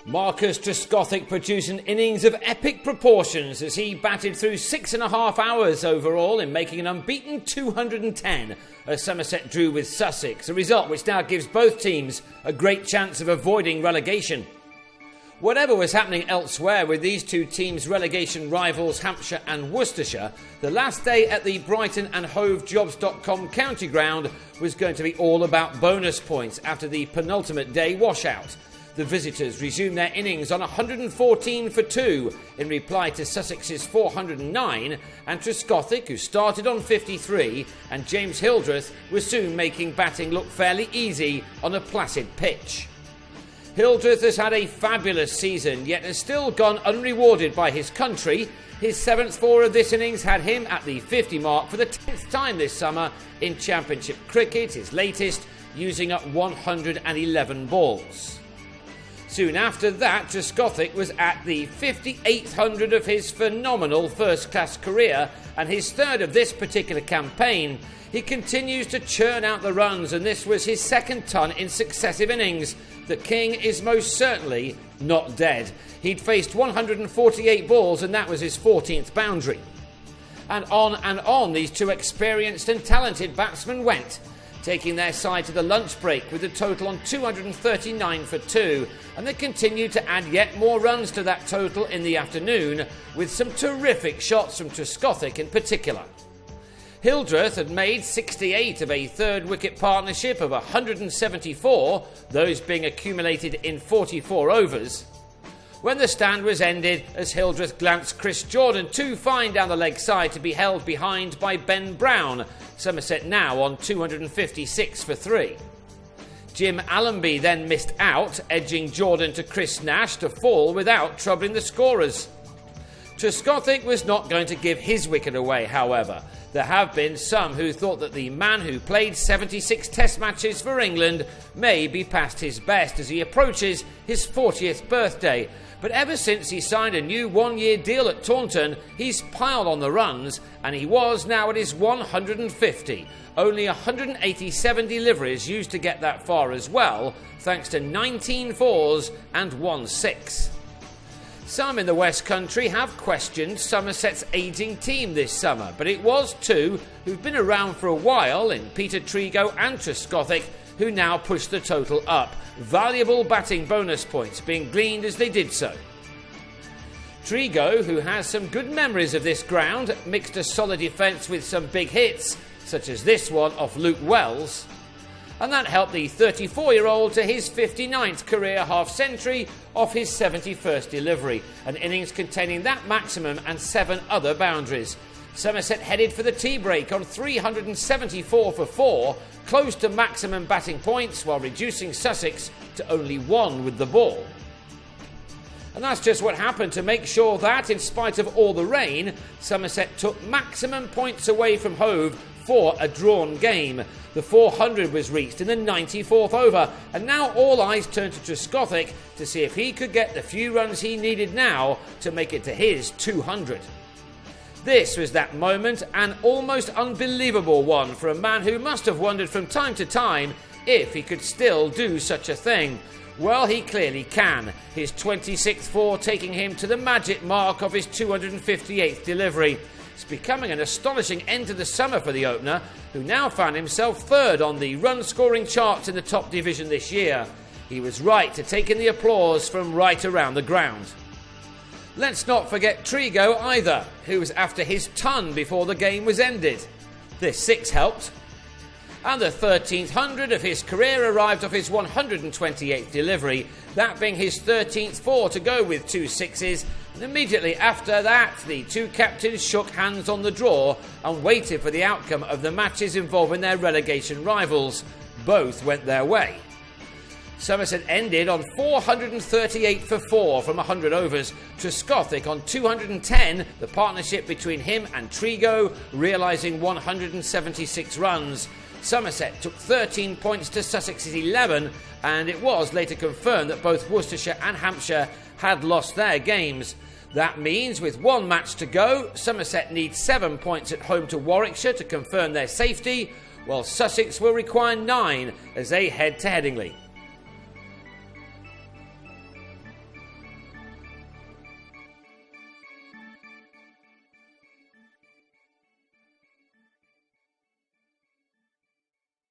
Marcus Trescothick produced an innings of epic proportions as he batted through 6.5 hours overall in making an unbeaten 210 as Somerset drew with Sussex, a result which now gives both teams a great chance of avoiding relegation. Whatever was happening elsewhere with these two teams' relegation rivals Hampshire and Worcestershire, the last day at the Brighton and Hove Jobs.com county ground was going to be all about bonus points after the penultimate day washout. The visitors resumed their innings on 114 for 2 in reply to Sussex's 409, and Trescothick, who started on 53, and James Hildreth were soon making batting look fairly easy on a placid pitch. Hildreth has had a fabulous season, yet has still gone unrewarded by his country. His 7th 4 of this innings had him at the 50 mark for the 10th time this summer in Championship cricket, his latest, using up 111 balls. Soon after that, Trescothick was at the 5800 of his phenomenal first-class career, and his third of this particular campaign. He continues to churn out the runs, and this was his 2nd ton in successive innings. The King is most certainly not dead. He'd faced 148 balls, and that was his 14th boundary. And on these two experienced and talented batsmen went, taking their side to the lunch break with a total on 239 for 2, and they continued to add yet more runs to that total in the afternoon, with some terrific shots from Trescothick in particular. Hildreth had made 68 of a third wicket partnership of 174, those being accumulated in 44 overs, when the stand was ended as Hildreth glanced Chris Jordan too fine down the leg side to be held behind by Ben Brown, Somerset now on 256 for 3. Jim Allenby then missed out, edging Jordan to Chris Nash to fall without troubling the scorers. Trescothick was not going to give his wicket away, however. There have been some who thought that the man who played 76 test matches for England may be past his best as he approaches his 40th birthday. But ever since he signed a new one-year deal at Taunton, he's piled on the runs, and he was now at his 150. Only 187 deliveries used to get that far as well, thanks to 19 fours and 1 6. Some in the West Country have questioned Somerset's ageing team this summer, but it was two who've been around for a while in Peter Trego and Trescothick who now push the total up, valuable batting bonus points being gleaned as they did so. Trego, who has some good memories of this ground, mixed a solid defence with some big hits, such as this one off Luke Wells, and that helped the 34-year-old to his 59th career half-century off his 71st delivery, an innings containing that maximum and 7 other boundaries. Somerset headed for the tea break on 374 for 4, close to maximum batting points, while reducing Sussex to only 1 with the ball. And that's just what happened to make sure that, in spite of all the rain, Somerset took maximum points away from Hove for a drawn game. The 400 was reached in the 94th over, and now all eyes turned to Trescothick to see if he could get the few runs he needed now to make it to his 200. This was that moment, an almost unbelievable one for a man who must have wondered from time to time if he could still do such a thing. Well, he clearly can, his 26th 4 taking him to the magic mark of his 258th delivery. It's becoming an astonishing end to the summer for the opener, who now found himself third on the run-scoring charts in the top division this year. He was right to take in the applause from right around the ground. Let's not forget Trego either, who was after his ton before the game was ended. This 6 helped. And the 13th 100 of his career arrived off his 128th delivery, that being his 13th 4 to go with 2 6s. And immediately after that, the two captains shook hands on the draw and waited for the outcome of the matches involving their relegation rivals. Both went their way. Somerset ended on 438 for 4 from 100 overs. Trescothick on 210, the partnership between him and Trego, realising 176 runs. Somerset took 13 points to Sussex's 11, and it was later confirmed that both Worcestershire and Hampshire had lost their games. That means with one match to go, Somerset needs 7 points at home to Warwickshire to confirm their safety, while Sussex will require 9 as they head to Headingley.